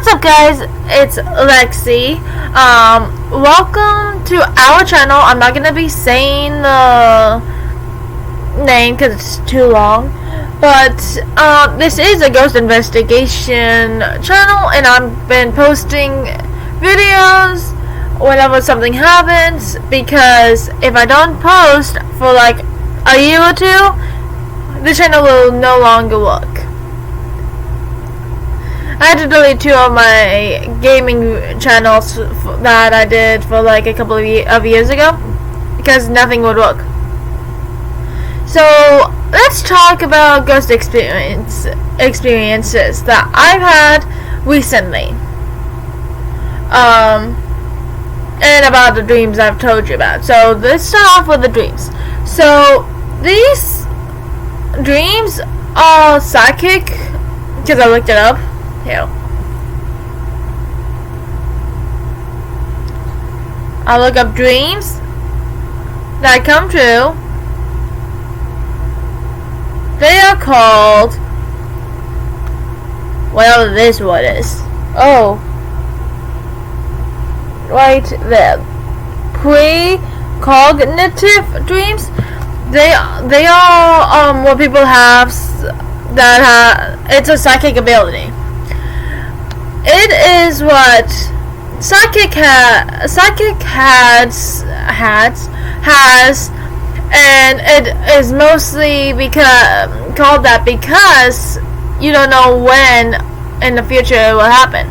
What's up, guys? It's Lexi. Welcome to our channel. I'm not gonna be saying the name because it's too long, but this is a ghost investigation channel, and I've been posting videos whenever something happens, because if I don't post for like a year or two, the channel will no longer work. I had to delete 2 of my gaming channels that I did for like a couple of years ago because nothing would work. So let's talk about ghost experiences that I've had recently, and about the dreams I've told you about. So let's start off with the dreams. So these dreams are psychic because I looked it up. Here, I'll look up dreams that come true. They are called, whatever this word is. Oh, right there. Precognitive dreams. They are what people have it's a psychic ability. It is what psychic has, and it is mostly called that because you don't know when in the future it will happen.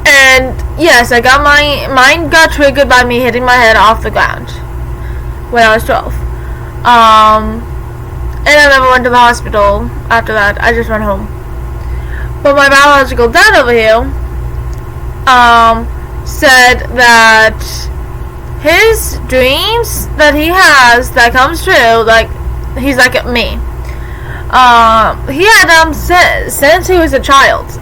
And yes, I got mine got triggered by me hitting my head off the ground when I was 12. And I never went to the hospital after that. I just went home. But my biological dad over here said that his dreams that he has that comes true, like he's like me. He had them since he was a child.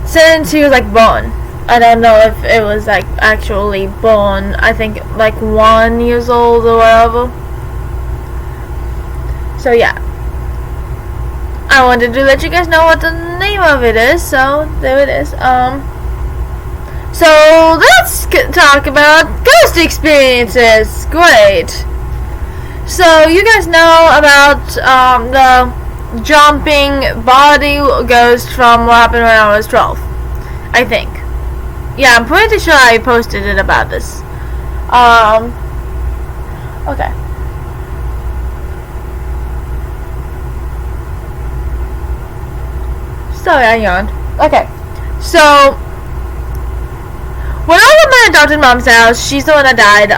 Since he was like born. I don't know if it was like actually born. I think like 1 year old or whatever. So yeah. I wanted to let you guys know what the name of it is, so there it is. So let's talk about ghost experiences. Great. So you guys know about the jumping body ghost from what happened when I was 12, I think. Yeah, I'm pretty sure I posted it about this. Okay. Sorry, I yawned. Okay, so when I was at my adopted mom's house, she's the one that died.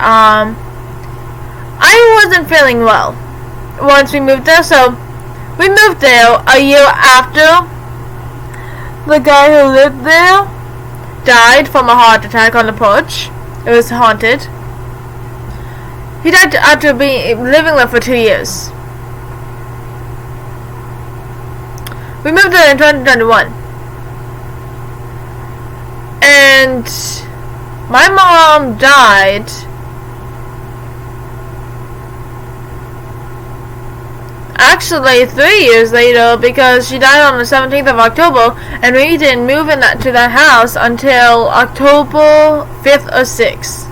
I wasn't feeling well once we moved there. So we moved there a year after the guy who lived there died from a heart attack on the porch. It was haunted. He died after living there for 2 years. We moved there in 2021, and my mom died actually 3 years later, because she died on the 17th of October, and we didn't move to that house until October 5th or 6th.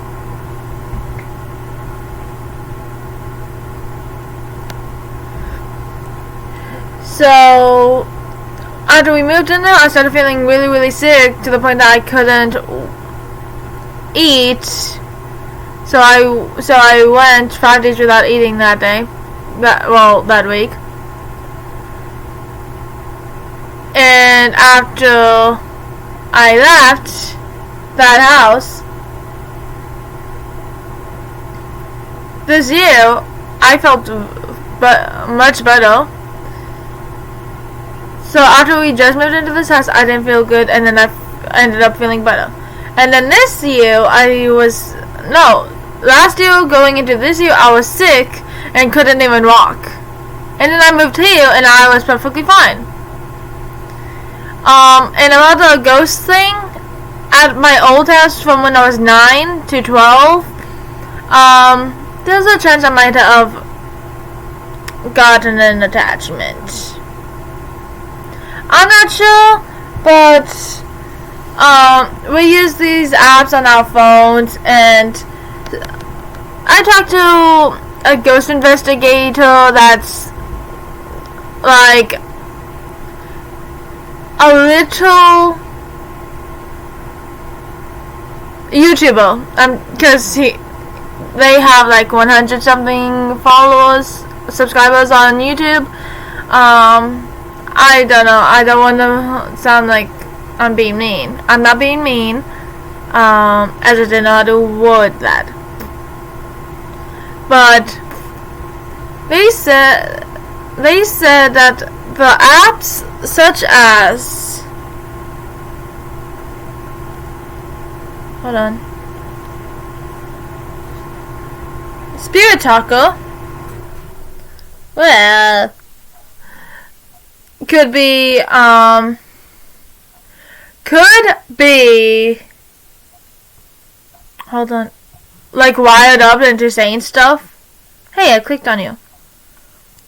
So after we moved in there, I started feeling really, really sick to the point that I couldn't eat. So I went 5 days without eating that day. That week. And after I left that house this year, I felt much better. So after we just moved into this house, I didn't feel good, and then I ended up feeling better. And then this year, last year going into this year, I was sick and couldn't even walk. And then I moved here, and I was perfectly fine. And about the ghost thing, at my old house from when I was 9 to 12, there's a chance I might have gotten an attachment. I'm not sure, but we use these apps on our phones, and I talked to a ghost investigator that's like a little YouTuber, because they have like 100 something subscribers on YouTube. I don't know, I don't want to sound like I'm being mean. I'm not being mean, as I didn't know how to word that. But they said that the apps such as, hold on, Spirit Talker, well, could be hold on, like wired up into saying stuff. Hey, I clicked on you.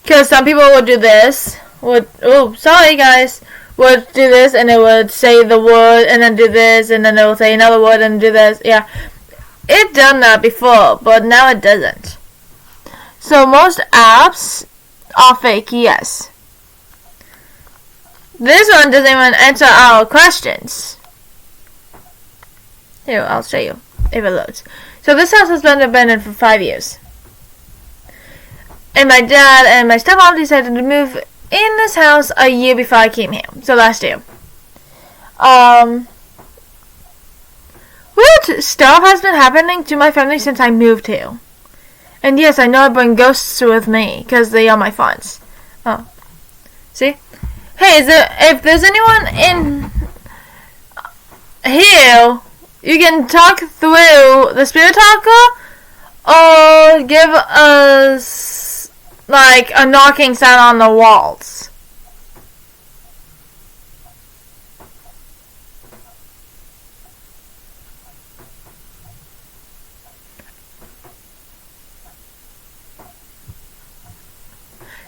Because some people would do this, sorry guys, would do this, and it would say the word, and then do this, and then it would say another word, and do this. Yeah, it done that before, but now it doesn't. So most apps are fake, yes. This one doesn't even answer our questions. Here, I'll show you if it loads. So this house has been abandoned for 5 years. And my dad and my stepmom decided to move in this house a year before I came here. So last year. Weird stuff has been happening to my family since I moved here. And yes, I know I bring ghosts with me because they are my friends. Oh. See? Hey, if there's anyone in here, you can talk through the Spirit Talker or give us like a knocking sound on the walls.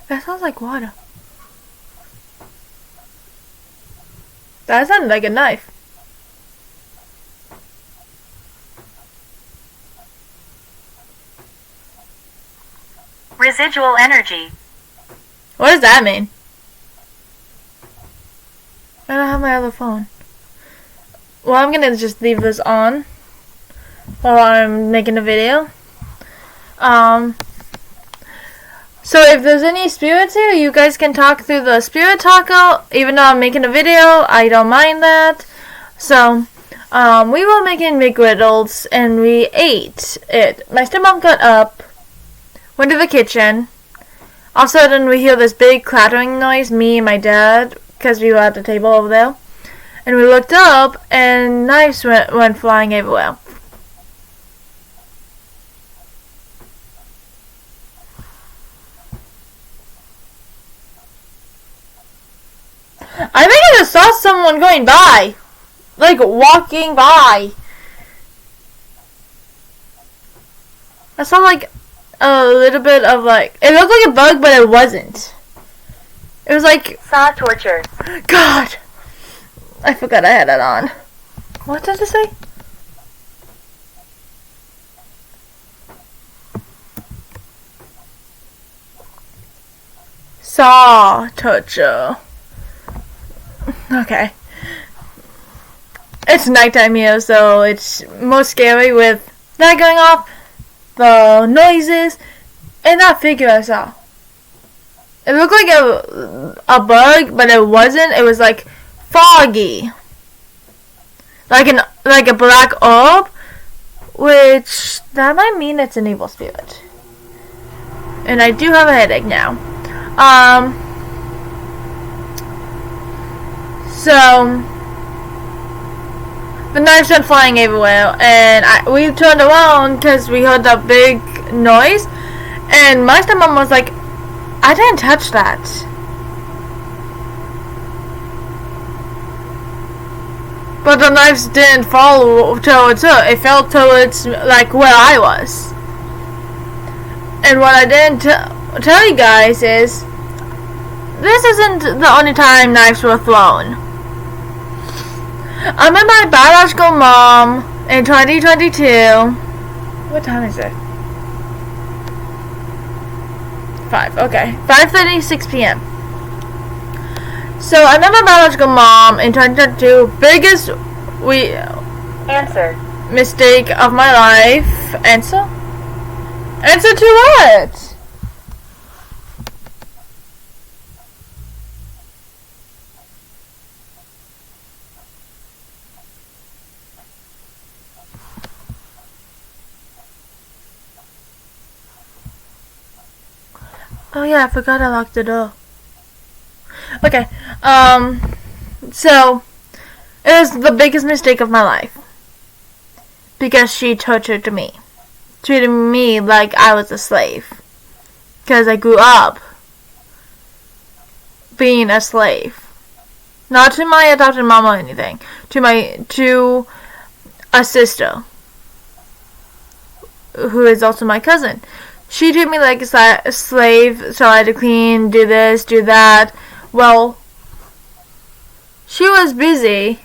That sounds like water. That sounded like a knife. Residual energy. What does that mean? I don't have my other phone. Well, I'm gonna just leave this on while I'm making a video. So if there's any spirits here, you guys can talk through the Spirit Talker. Even though I'm making a video, I don't mind that. So, we were making McGriddles, and we ate it. My stepmom got up, went to the kitchen. All of a sudden, we hear this big clattering noise, me and my dad, because we were at the table over there. And we looked up, and knives went flying everywhere. I think I just saw someone going by. Like, walking by. I saw, like, a little bit of, like... It looked like a bug, but it wasn't. It was like... Saw torture. God! I forgot I had it on. What does it say? Saw torture. Okay. It's nighttime here, so it's more scary with that going off, the noises, and that figure I saw. It looked like a bug, but it wasn't. It was like foggy, like a black orb, which that might mean it's an evil spirit. And I do have a headache now. So the knives went flying everywhere, and we turned around because we heard that big noise, and my stepmom was like, I didn't touch that. But the knives didn't fall towards her. It fell towards, like, where I was. And what I didn't I'll tell you guys is, this isn't the only time knives were thrown. I met my biological mom in 2022. What time is it? 5, okay. 5:36 p.m. So I met my biological mom in 2022. Biggest Answer. mistake of my life. Answer? Answer to what? Oh yeah, I forgot I locked the door. Okay, so, it was the biggest mistake of my life. Because she tortured me. Treated me like I was a slave. Because I grew up being a slave. Not to my adopted mom or anything. To a sister. Who is also my cousin. She treated me like a slave, so I had to clean, do this, do that. Well, she was busy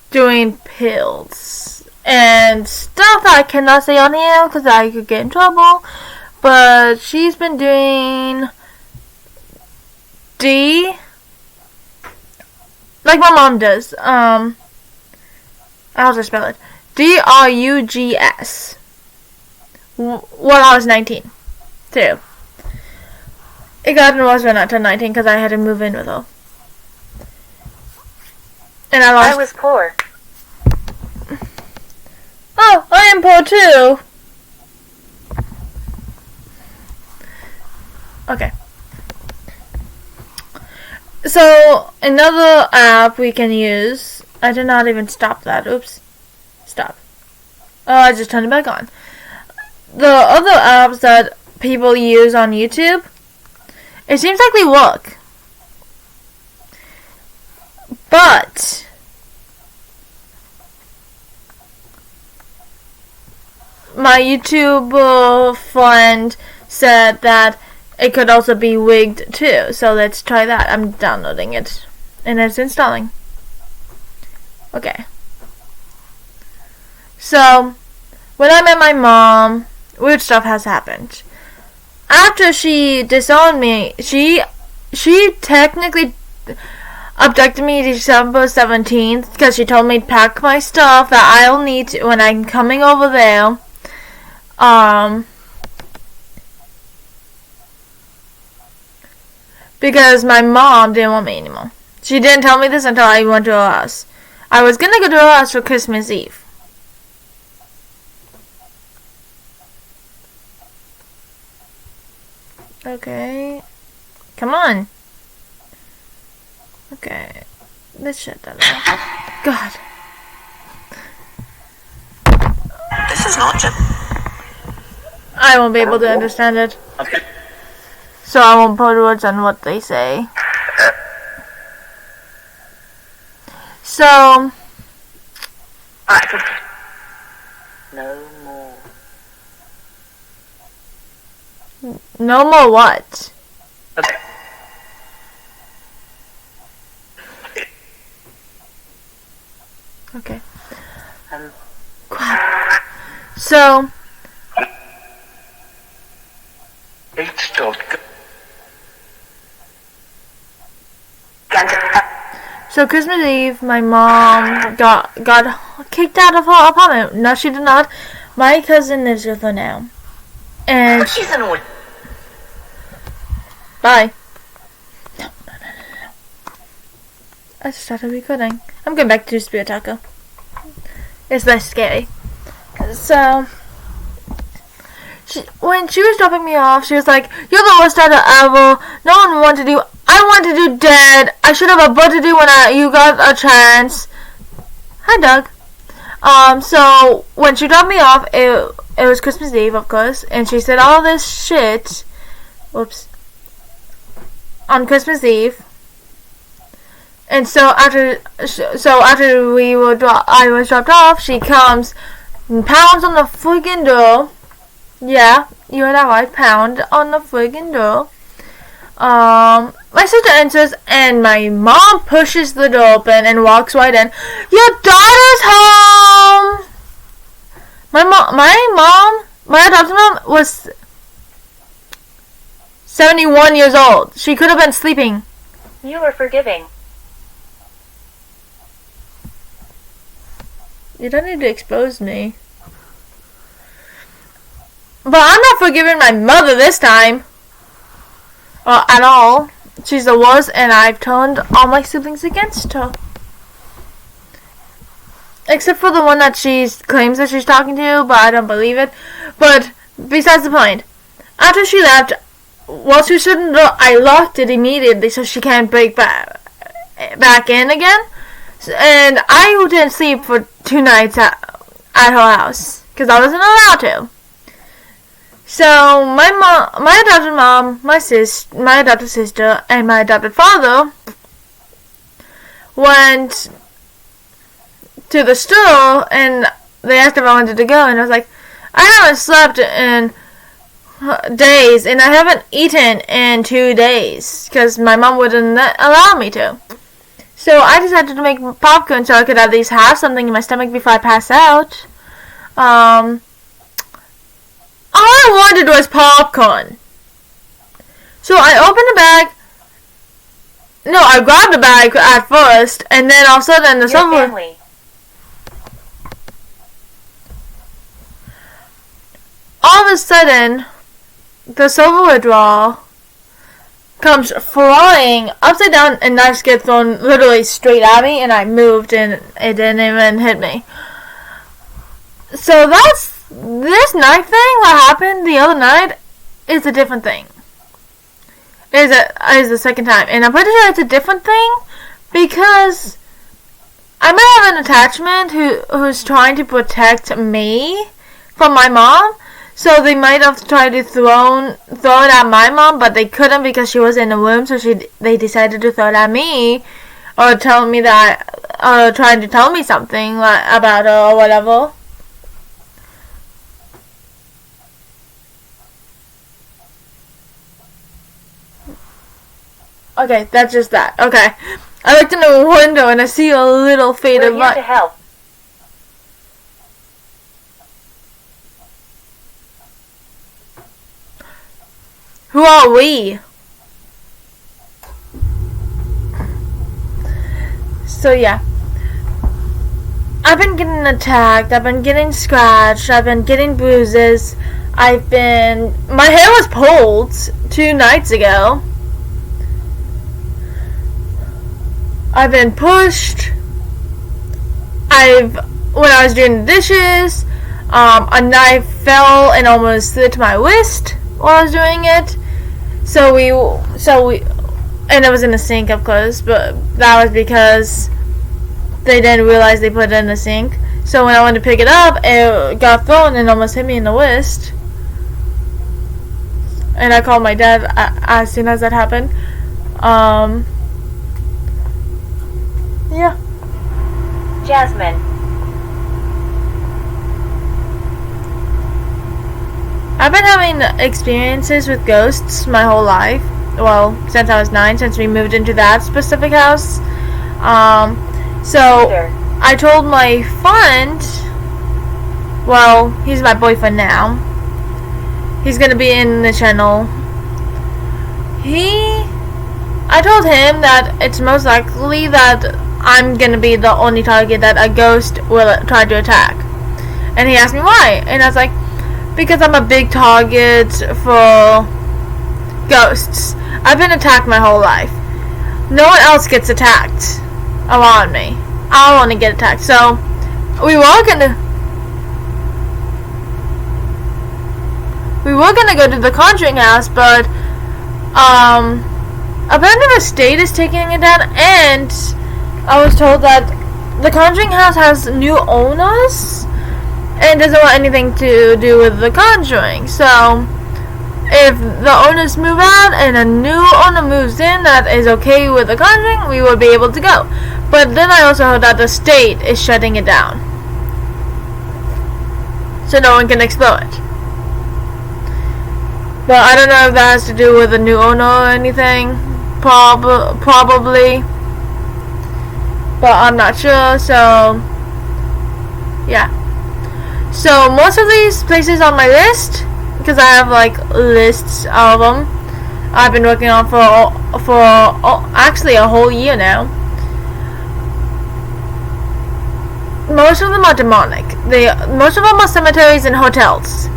doing pills and stuff I cannot say on here because I could get in trouble. But she's been doing D, like my mom does. I'll just spell it. drugs. When I was 19, too. It got worse when I turned 19 because I had to move in with her. And I was poor. Oh, I am poor too. Okay. So, another app we can use. I did not even stop that. Oops. Stop. Oh, I just turned it back on. The other apps that people use on YouTube, it seems like they work. But my YouTube friend said that it could also be wigged too. So let's try that. I'm downloading it. And it's installing. Okay. So, when I met my mom, weird stuff has happened. After she disowned me, she technically abducted me December 17th because she told me to pack my stuff that I'll need to, when I'm coming over there. Because my mom didn't want me anymore. She didn't tell me this until I went to her house. I was gonna go to her house for Christmas Eve. Okay. Come on. Okay. Let's shut that off. God. This is not just... I won't be able to understand it. Okay. So I won't put words on what they say. So... No more. No more what? Okay. Okay. Quiet. So... So Christmas Eve, my mom got kicked out of her apartment. No, she did not. My cousin lives with her now. And She's an old... Bye. No. I just started recording. I'm going back to Spirit Taco. It's less scary. So, when she was dropping me off, she was like, "You're the worst starter ever. No one wanted you. I wanted you dead. I should have aborted you when you got a chance." Hi, Doug. So when she dropped me off, it was Christmas Eve, of course, and she said all this shit. Whoops. On Christmas Eve. And so after I was dropped off, she comes and pounds on the freaking door. Yeah, you heard that right. Pound on the friggin' door. My sister enters and my mom pushes the door open and walks right in. Your daughter's home! My adopted mom was 71 years old. She could have been sleeping. You are forgiving. You don't need to expose me. But I'm not forgiving my mother this time. At all. She's the worst, and I've turned all my siblings against her. Except for the one that she claims that she's talking to, but I don't believe it. But besides the point, after she left, while she shouldn't, I locked it immediately so she can't break back in again. And I didn't sleep for 2 nights at her house because I wasn't allowed to. So my adopted mom, my adopted sister, and my adopted father went to the store and they asked if I wanted to go, and I was like, I haven't slept in days and I haven't eaten in 2 days because my mom wouldn't allow me to. So I decided to make popcorn so I could at least have something in my stomach before I pass out. All I wanted was popcorn. So I opened the bag. No, I grabbed the bag at first, and then all of a sudden the silverware. Family. All of a sudden, the silverware drawer comes flying upside down, and knives get thrown literally straight at me, and I moved, and it didn't even hit me. So this knife thing that happened the other night is a different thing. Is the second time, and I'm pretty sure it's a different thing because I might have an attachment who's trying to protect me from my mom. So they might have tried to throw it at my mom, but they couldn't because she was in the room. So they decided to throw it at me, or tell me that, or trying to tell me something about her or whatever. Okay, that's just that. Okay. I looked in the window and I see a little faded We're light. here to help. Who are we? So yeah. I've been getting attacked, I've been getting scratched, I've been getting bruises, my hair was pulled 2 nights ago. I've been pushed. When I was doing the dishes, a knife fell and almost slit my wrist while I was doing it. And it was in the sink, of course, but that was because they didn't realize they put it in the sink. So when I went to pick it up, it got thrown and almost hit me in the wrist. And I called my dad as soon as that happened. Yeah. Jasmine. I've been having experiences with ghosts my whole life. Well, since I was 9, since we moved into that specific house. So I told my friend, well, he's my boyfriend now. He's gonna be in the channel. I told him that it's most likely that I'm gonna be the only target that a ghost will try to attack. And he asked me why, and I was like, because I'm a big target for ghosts. I've been attacked my whole life. No one else gets attacked around me. I want to get attacked. So we were gonna go to the Conjuring house, but apparently the state is taking it down, and I was told that the Conjuring house has new owners and doesn't want anything to do with the Conjuring. So if the owners move out and a new owner moves in that is okay with the Conjuring, we will be able to go. But then I also heard that the state is shutting it down, so no one can explore it. But I don't know if that has to do with the new owner or anything. Probably. But I'm not sure, so yeah. So most of these places on my list, because I have like lists of them, I've been working on for actually a whole year now. Most of them are demonic. Most of them are cemeteries and hotels.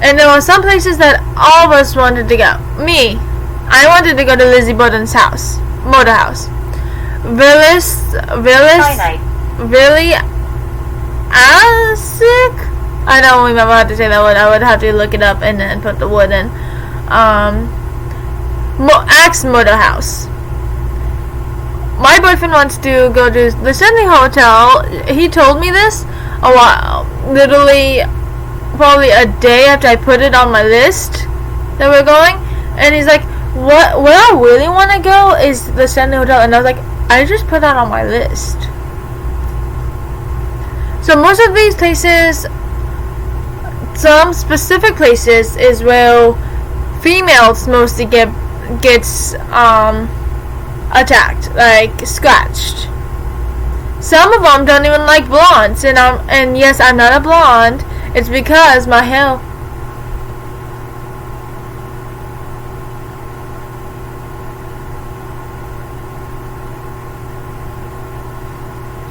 And there were some places that all of us wanted to go. Me, I wanted to go to Lizzie Borden's house, motor house. Villas, Finite. really, Asic? I don't remember how to say that word. I would have to look it up and then put the word in. Axe Motor House. My boyfriend wants to go to the Sydney Hotel. He told me this a while, literally probably a day after I put it on my list that we're going, and he's like, "What? Where I really want to go is the Sydney Hotel," and I was like, "I just put that on my list." So most of these places, some specific places, is where females mostly gets attacked, like scratched. Some of them don't even like blondes, and yes, I'm not a blonde. It's because my hair.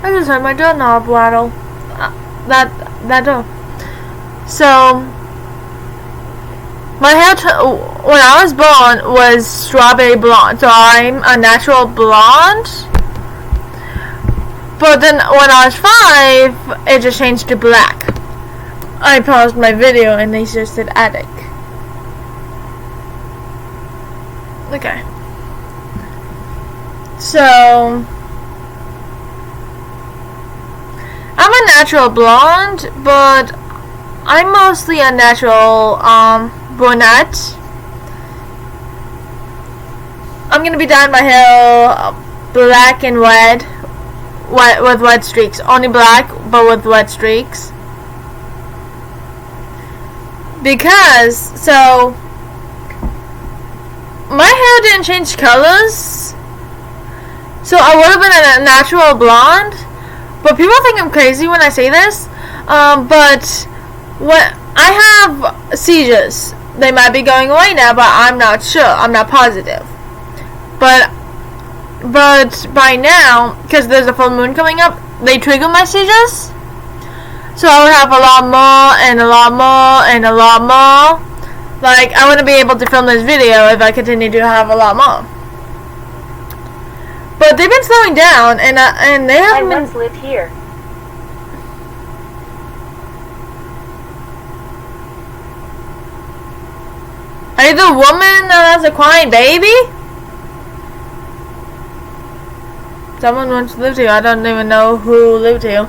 I just heard my doorknob rattle. That door. So my hair when I was born was strawberry blonde, so I'm a natural blonde. But then when I was 5, it just changed to black. I paused my video and they just said attic. Okay. So I'm a natural blonde, but I'm mostly a natural brunette. I'm gonna be dyeing my hair black and red, with white streaks. Only black, but with white streaks. Because, so, my hair didn't change colors, so I would have been a natural blonde. But people think I'm crazy when I say this. But what I have seizures. They might be going away now, but I'm not sure. I'm not positive. But by now, because there's a full moon coming up, they trigger my seizures. So I would have a lot more and a lot more and a lot more. Like, I wouldn't be able to film this video if I continue to have a lot more. But they've been slowing down, and they haven't been. I once lived here. Are you the woman that has a crying baby? Someone once lived here. I don't even know who lived here.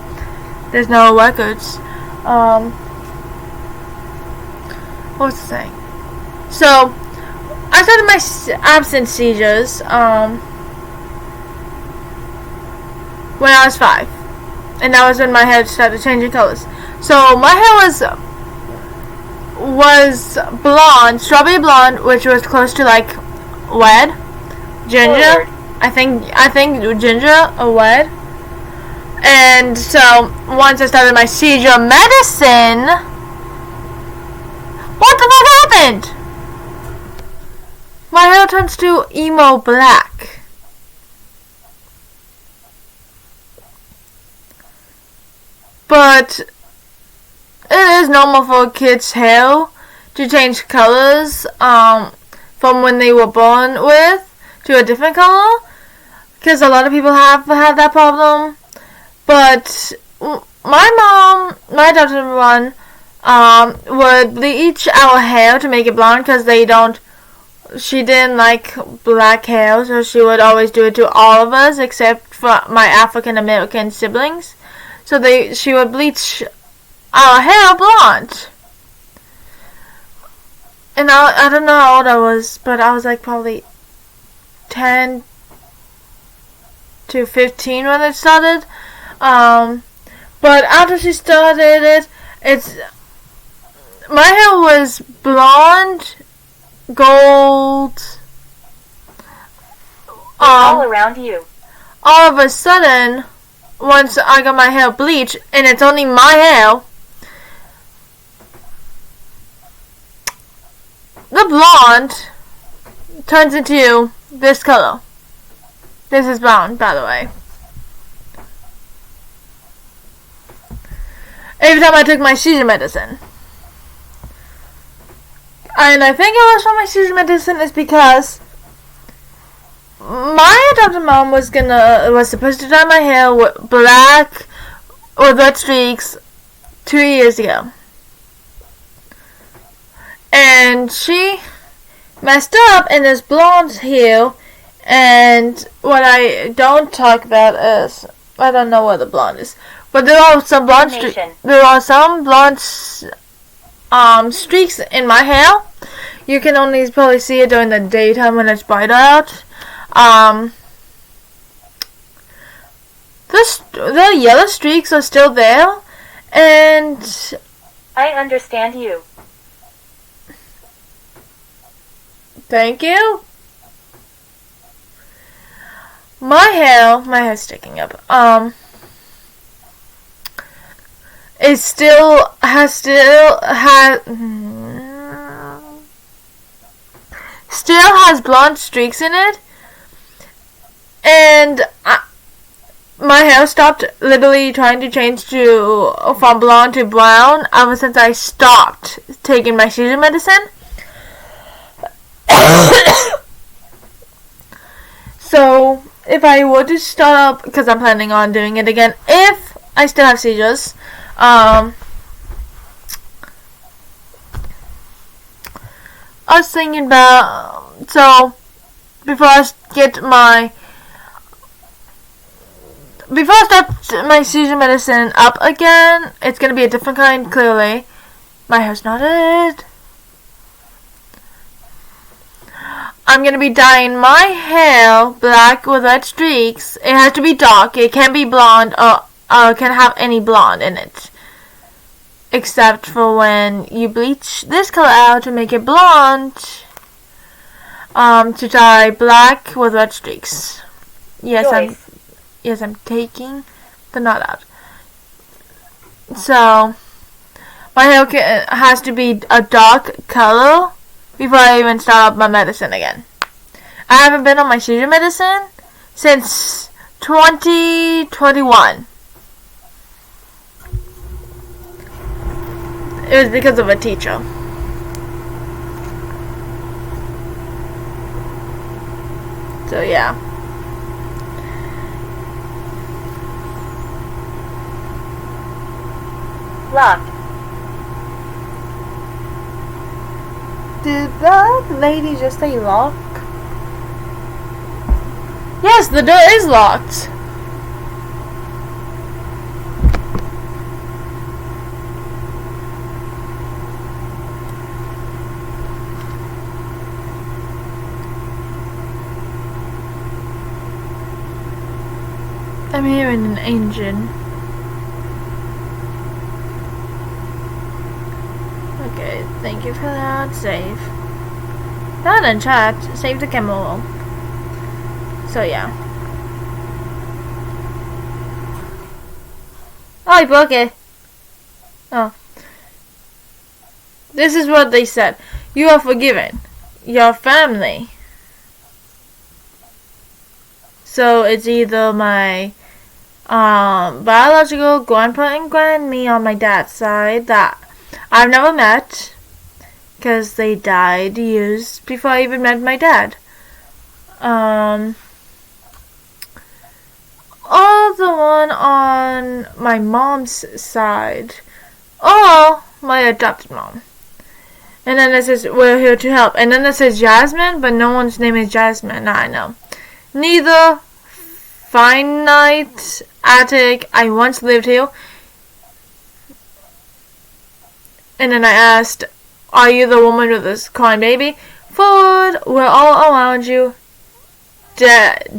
There's no records. What was I saying? So, I started my absence seizures when I was 5, and that was when my hair started changing colors. So my hair was blonde, strawberry blonde, which was close to like red, ginger. Forward. I think ginger or red. And so once I started my seizure medicine, what the fuck happened? My hair turns to emo black. But it is normal for a kid's hair to change colors from when they were born with to a different color, because a lot of people have that problem. But my daughter one would bleach our hair to make it blonde, because she didn't like black hair, so she would always do it to all of us except for my African American siblings. So she would bleach our hair blonde. And I don't know how old I was, but I was like probably 10 to 15 when it started. But after she started it, my hair was blonde, gold. All around you. All of a sudden, once I got my hair bleached, and it's only my hair, the blonde turns into this color. This is brown, by the way. Every time I took my seizure medicine. And I think it was for my seizure medicine is because my adopted mom was supposed to dye my hair with black with red streaks 2 years ago. And she messed up in this blonde hue, and what I don't talk about is I don't know what the blonde is, but there are some blonde streaks in my hair. You can only probably see it during the daytime when it's bright out. The yellow streaks are still there, and I understand you. Thank you. My hair's sticking up. It still has blonde streaks in it, and my hair stopped literally trying to change from blonde to brown ever since I stopped taking my seizure medicine. So if I were to start up, because I'm planning on doing it again if I still have seizures, I was thinking about, so before I start my seizure medicine up again, it's gonna be a different kind. Clearly my hair's not it. I'm going to be dyeing my hair black with red streaks. It has to be dark. It can't be blonde or can have any blonde in it. Except for when you bleach this color out to make it blonde. To dye black with red streaks. Yes, I'm taking the knot out. So my hair has to be a dark color before I even start up my medicine again. I haven't been on my seizure medicine since 2021. It was because of a teacher. So yeah. Locked. Did that lady just say lock? Yes, the door is locked. I'm hearing an engine. Okay, thank you for that. Save. Not in chat. Save the camera roll. So yeah. Oh, I broke it. Oh. This is what they said. You are forgiven. Your family. So it's either my biological grandpa and grandme on my dad's side that I've never met, because they died years before I even met my dad. Or the one on my mom's side, or my adopted mom. And then it says, we're here to help. And then it says Jasmine, but no one's name is Jasmine. Now I know. Neither finite attic. I once lived here. And then I asked, are you the woman with this crying baby? Forward, we're all around you.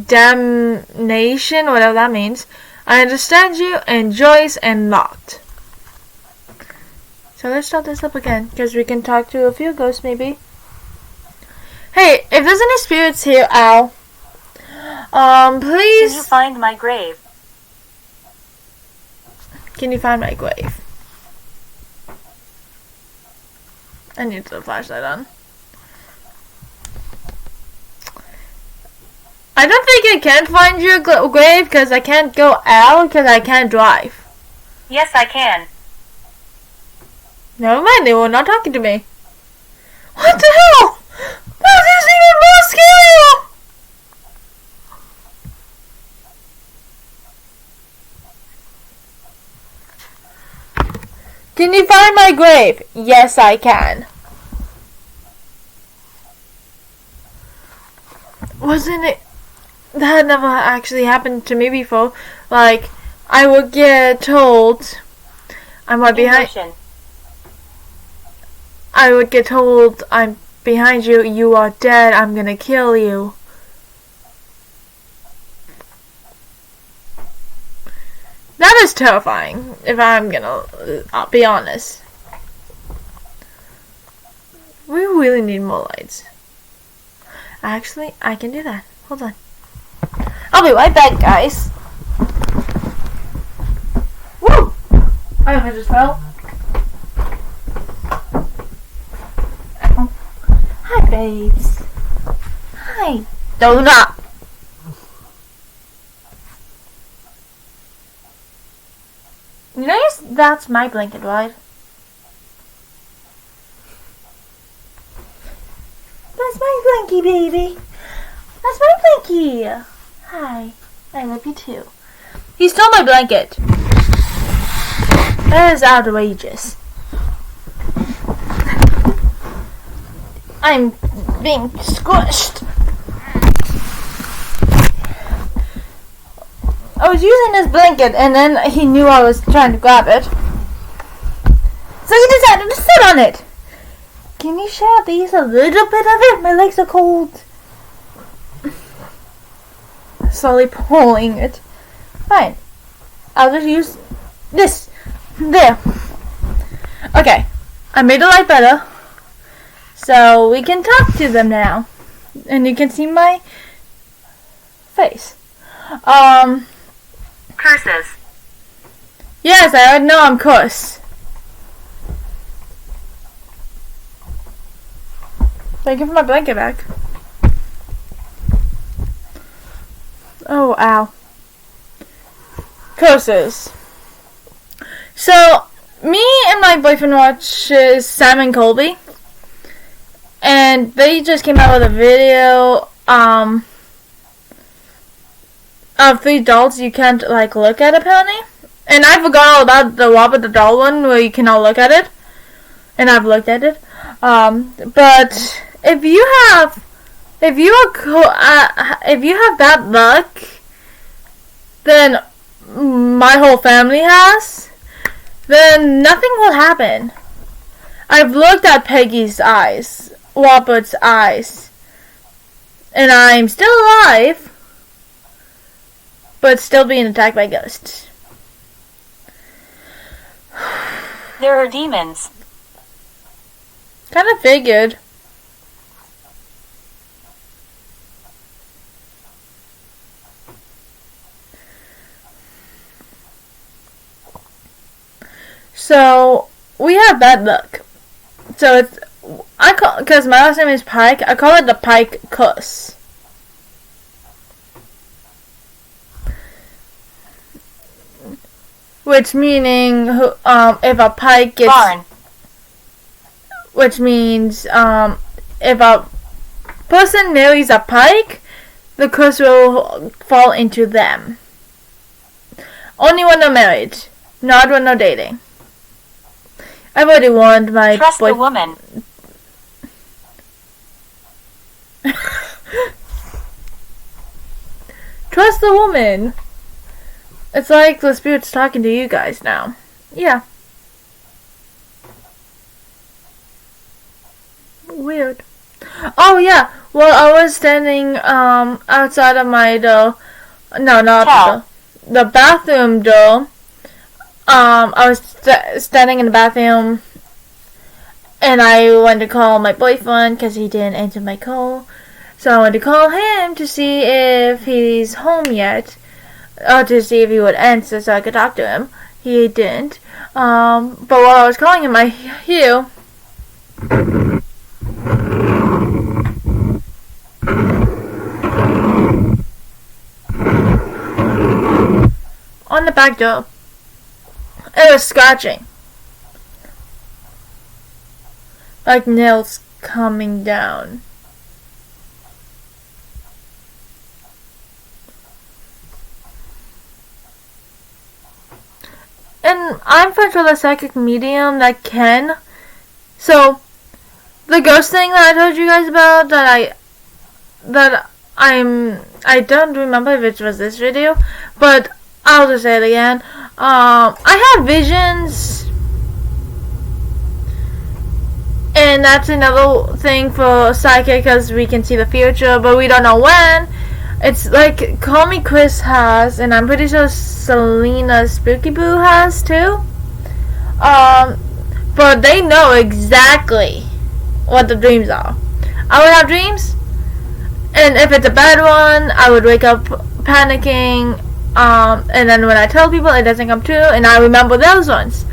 Damnation, whatever that means. I understand you, and Joyce, and locked. So let's start this up again, because we can talk to a few ghosts maybe. Hey, if there's any spirits here, Al, please. Can you find my grave? Can you find my grave? I need the flashlight on. I don't think I can find your grave because I can't go out because I can't drive. Yes, I can. Never mind, they were not talking to me. What the hell? That is even more scary! Can you find my grave? Yes, I can. Wasn't it? That never actually happened to me before. Like, I would get told I'm right behind. Emotion. I would get told I'm behind you. You are dead. I'm gonna kill you. That is terrifying, if I'm gonna be honest. We really need more lights. Actually, I can do that. Hold on. I'll be right back, guys. Woo! I just fell. Oh. Hi, babes. Hi. Donut. You know, that's my blanket, right? That's my blankie, baby. That's my blankie. Hi. I love you too. He stole my blanket. That is outrageous. I'm being squished. I was using his blanket and then he knew I was trying to grab it. So he decided to sit on it. Can you share these a little bit of it? My legs are cold. Slowly pulling it. Fine. I'll just use this. There. Okay. I made the light better. So we can talk to them now. And you can see my face. Curses. Yes, I already know I'm cursed. Thank you for my blanket back. Oh, ow. Curses. So, me and my boyfriend watches Sam and Colby. And they just came out with a video, of 3 dolls you can't, like, look at, apparently. And I forgot all about the Robert the Doll one, where you cannot look at it. And I've looked at it. But if you have bad luck, then my whole family has, then nothing will happen. I've looked at Peggy's eyes, Robert's eyes, and I'm still alive, but still being attacked by ghosts. There are demons. Kind of figured. So we have bad luck. So it's because my last name is Pike. I call it the Pike Cuss. Which meaning if a pike gets Barn. Which means if a person marries a pike, the curse will fall into them. Only when they're married, not when they're dating. I've already warned my Trust the woman. Trust the woman. It's like the spirit's talking to you guys now. Yeah. Weird. Oh yeah. Well, I was standing outside of my door. No, not Tell. the bathroom door. I was standing in the bathroom And I went to call my boyfriend because he didn't answer my call. So I went to call him to see if he's home yet. To see if he would answer so I could talk to him. He didn't. But while I was calling him, I hear on the back door. It was scratching. Like nails coming down. And I'm friends with a psychic medium that can. So, the ghost thing that I told you guys about I don't remember if it was this video, but I'll just say it again. I have visions, and that's another thing for psychic because we can see the future, but we don't know when. It's like Call Me Chris has, and I'm pretty sure Selena Spooky Boo has too. But they know exactly what the dreams are. I would have dreams, and if it's a bad one, I would wake up panicking. And then when I tell people, it doesn't come true, and I remember those ones.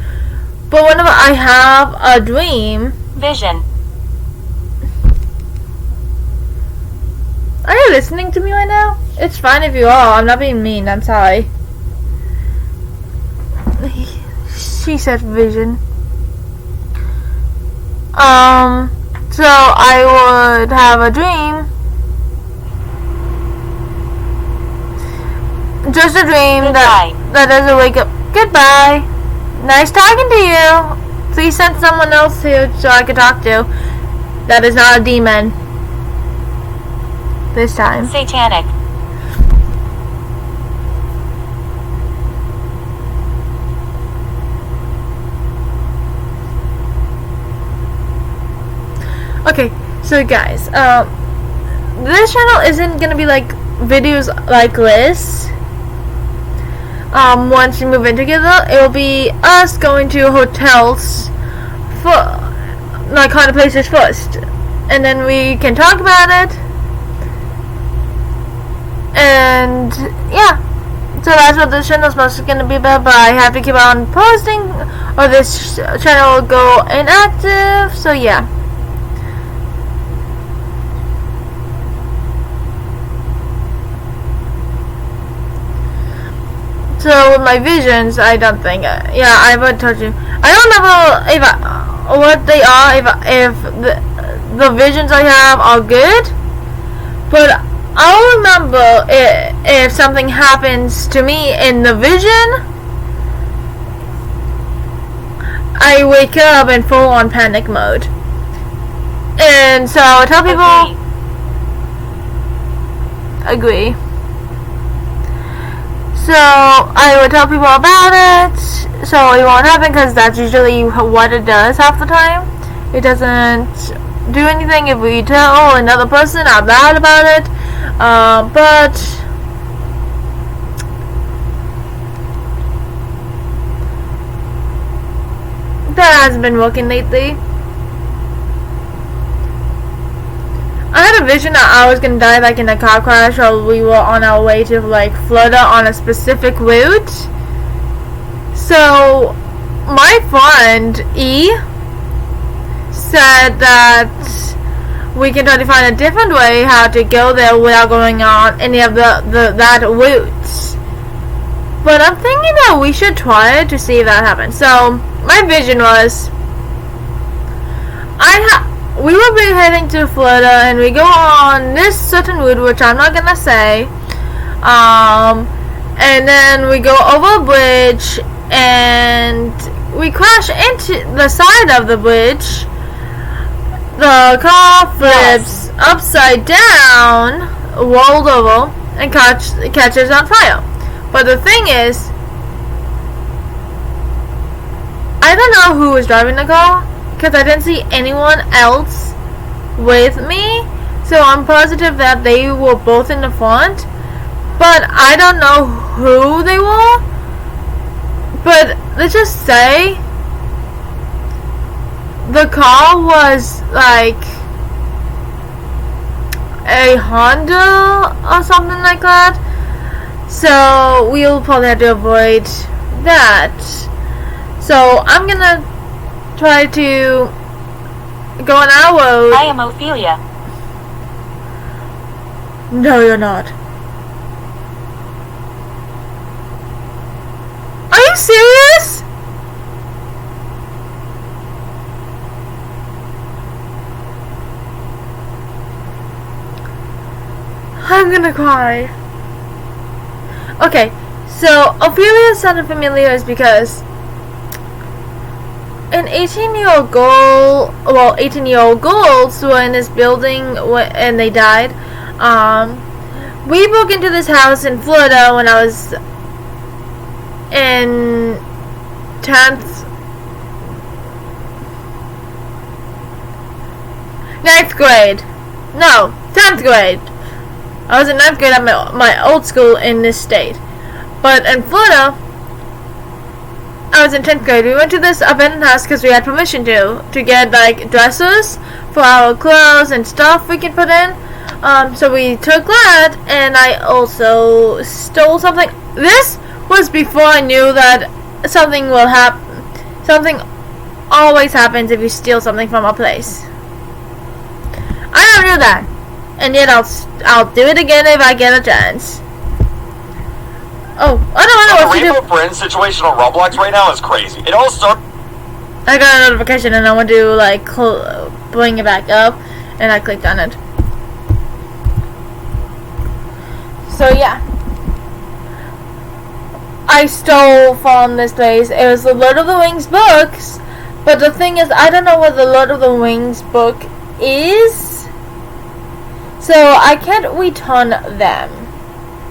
But whenever I have a dream, Vision. Are you listening to me right now? It's fine if you are. I'm not being mean. I'm sorry. She said vision. So I would have a dream. Just a dream that doesn't wake up. Goodbye. Nice talking to you. Please send someone else here so I can talk to. That is not a demon. This time. Satanic. Okay, so guys, this channel isn't gonna be like videos like this. Once we move in together, it will be us going to hotels for like kind of places first, and then we can talk about it. And yeah, so that's what this channel is mostly going to be about, but I have to keep on posting or this channel will go inactive, so yeah. So with my visions, I don't think, yeah, I've already told you. I don't remember what they are, if the visions I have are good, but I'll remember if something happens to me in the vision, I wake up in full on panic mode. And so I tell people, agree. So I would tell people about it, so it won't happen because that's usually what it does half the time. It doesn't do anything if we tell another person out loud about it. But that hasn't been working lately. I had a vision that I was gonna die like in a car crash while we were on our way to like Florida on a specific route. So my friend E said that we can try to find a different way how to go there without going on any of that routes. But I'm thinking that we should try it to see if that happens. So my vision was, we will be heading to Florida and we go on this certain route, which I'm not gonna say. And then we go over a bridge and we crash into the side of the bridge. The car flips upside down, rolled over, and catches on fire. But the thing is, I don't know who was driving the car, because I didn't see anyone else with me. So I'm positive that they were both in the front. But I don't know who they were. But let's just say the car was like a Honda or something like that. So we'll probably have to avoid that. So I'm gonna try to go on our road. I am Ophelia. No, you're not. Are you serious? I'm gonna cry. Okay, so Ophelia sounded familiar is because an 18-year-old girl, 18-year-old girls were in this building and they died. We broke into this house in Florida when I was in 9th grade. No, 10th grade. I was in 9th grade at my old school in this state. But in Florida, I was in 10th grade. We went to this abandoned house because we had permission to get like dressers for our clothes and stuff we can put in. So we took that, and I also stole something. This was before I knew that something will happen. Something always happens if you steal something from a place. I never knew that, and yet I'll do it again if I get a chance. Oh, I don't know what to do. The Rainbow Friends situation on Roblox right now is crazy. It all started. I got a notification and I want to like bring it back up, and I clicked on it. So yeah, I stole from this place. It was the Lord of the Rings books, but the thing is, I don't know what the Lord of the Rings book is, so I can't return them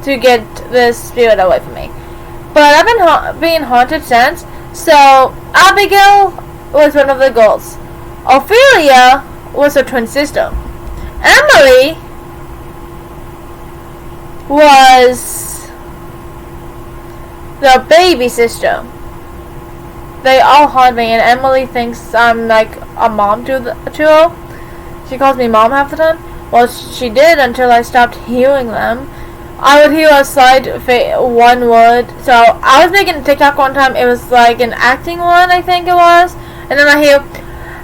to get this spirit away from me. But I've been being haunted since. So Abigail was one of the girls. Ophelia was her twin sister. Emily was the baby sister. They all haunt me, and Emily thinks I'm like a mom to her. She calls me mom half the time. Well, she did until I stopped hearing them. I would hear a slight one word. So I was making a TikTok one time. It was like an acting one, I think it was. And then I hear,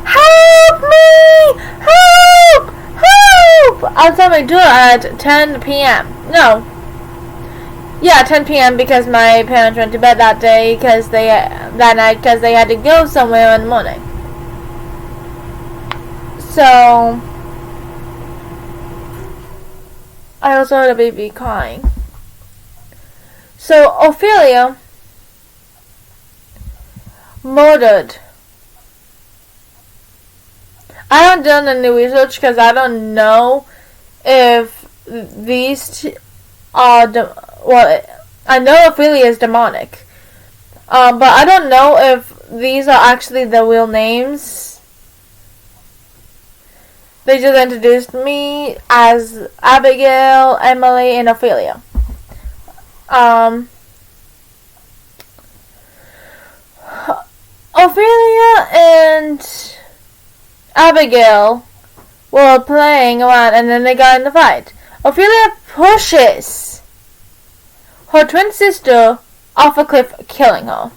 "Help me! Help! Help!" outside my door at 10 p.m. No. Yeah, 10 p.m. because my parents went to bed that night because they had to go somewhere in the morning. So I also heard a baby crying. So Ophelia murdered. I haven't done any research because I don't know if these are I know Ophelia is demonic, but I don't know if these are actually the real names. They just introduced me as Abigail, Emily, and Ophelia. Ophelia and Abigail were playing around, and then they got in the fight. Ophelia pushes her twin sister off a cliff, killing her.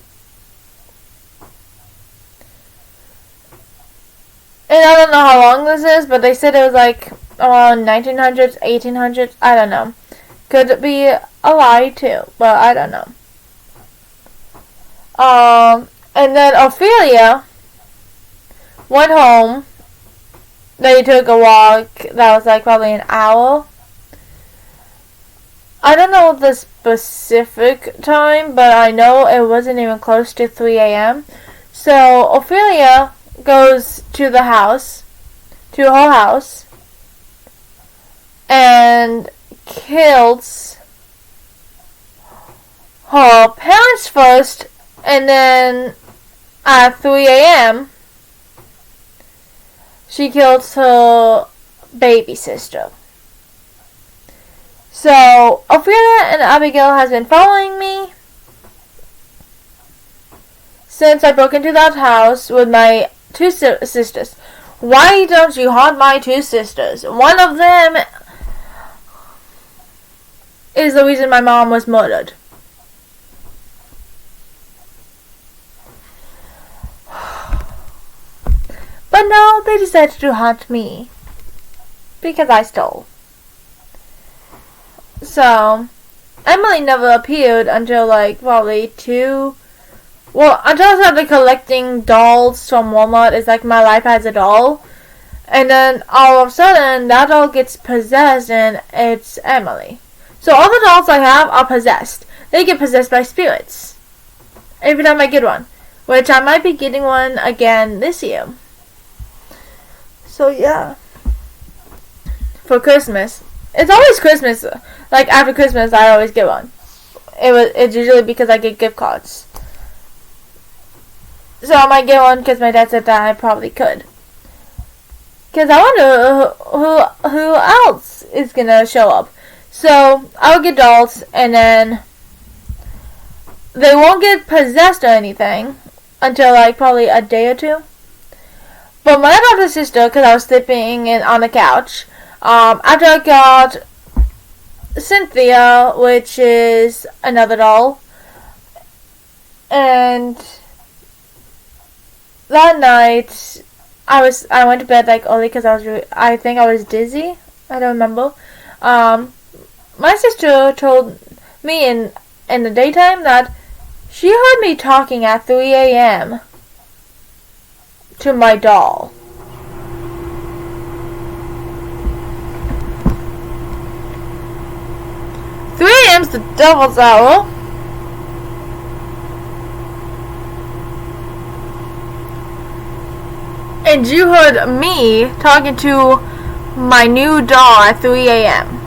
And I don't know how long this is, but they said it was like around 1900s, 1800s. I don't know. Could be a lie too, but I don't know. And then Ophelia went home. They took a walk that was like probably an hour. I don't know the specific time, but I know it wasn't even close to 3 a.m. So Ophelia goes to her house, and kills her parents first, and then at 3 a.m. she kills her baby sister. So Ophelia and Abigail has been following me since I broke into that house with my two sisters. Why don't you haunt my two sisters? One of them is the reason my mom was murdered. But no, they decided to haunt me because I stole. So Emily never appeared until like probably until I started collecting dolls from Walmart. It's like my life as a doll. And then all of a sudden that doll gets possessed and it's Emily. So all the dolls I have are possessed. They get possessed by spirits. Every time I get one. Which I might be getting one again this year. So yeah. For Christmas. It's always Christmas. Like after Christmas I always get one. It's usually because I get gift cards. So I might get one because my dad said that I probably could. Because I wonder who else is going to show up. So I'll get dolls and then they won't get possessed or anything until like probably a day or two. But my other sister, because I was sleeping on the couch, after I got Cynthia, which is another doll, and that night I went to bed like early because I think I was dizzy. I don't remember. My sister told me in the daytime that she heard me talking at 3 a.m. to my doll. A.m.'s the devil's hour. And you heard me talking to my new doll at 3 a.m.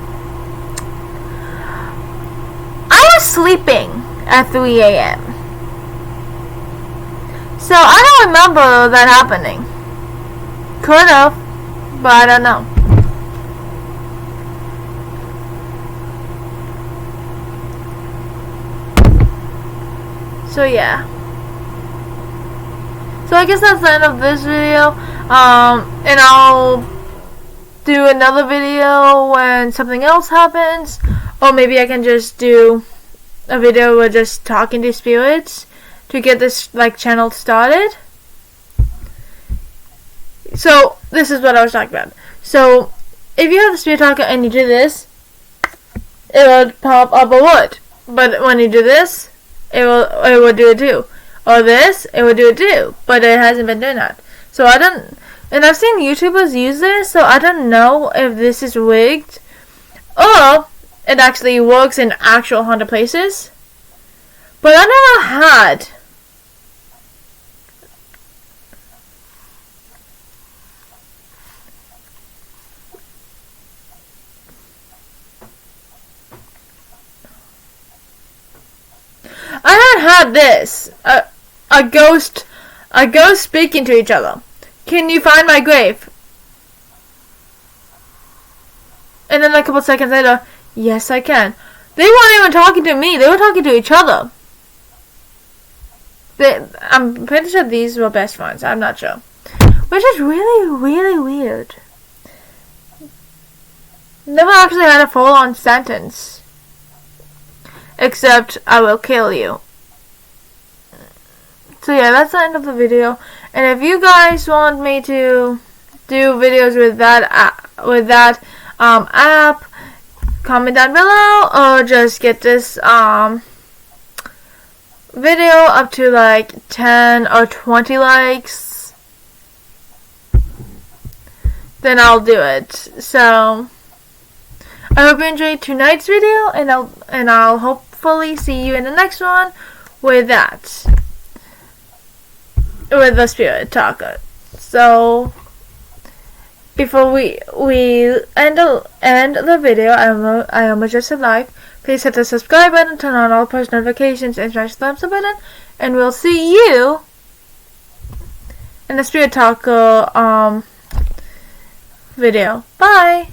I was sleeping at 3 a.m. So I don't remember that happening. Could have, but I don't know. So yeah. So I guess that's the end of this video. And I'll do another video when something else happens. Or maybe I can just do a video with just talking to spirits to get this like channel started. So this is what I was talking about. So if you have the spirit talker and you do this, it will pop up a word. But when you do this, it will do it too. Or this, it will do it too. But it hasn't been doing that. So I don't, and I've seen YouTubers use this, so I don't know if this is rigged or it actually works in actual haunted places. But I never had this. A ghost speaking to each other. Can you find my grave? And then a couple seconds later, yes I can. They weren't even talking to me, they were talking to each other. I'm pretty sure these were best friends, I'm not sure. Which is really, really weird. Never actually had a full-on sentence. Except, I will kill you. So yeah, that's the end of the video. And if you guys want me to do videos with that app, comment down below, or just get this video up to like 10 or 20 likes, then I'll do it. So I hope you enjoyed tonight's video, and I'll hopefully see you in the next one with that. With the spirit talker. So before we end the video, I almost just said live. Please hit the subscribe button, turn on all post notifications, and smash the thumbs up button. And we'll see you in the spirit talker video. Bye.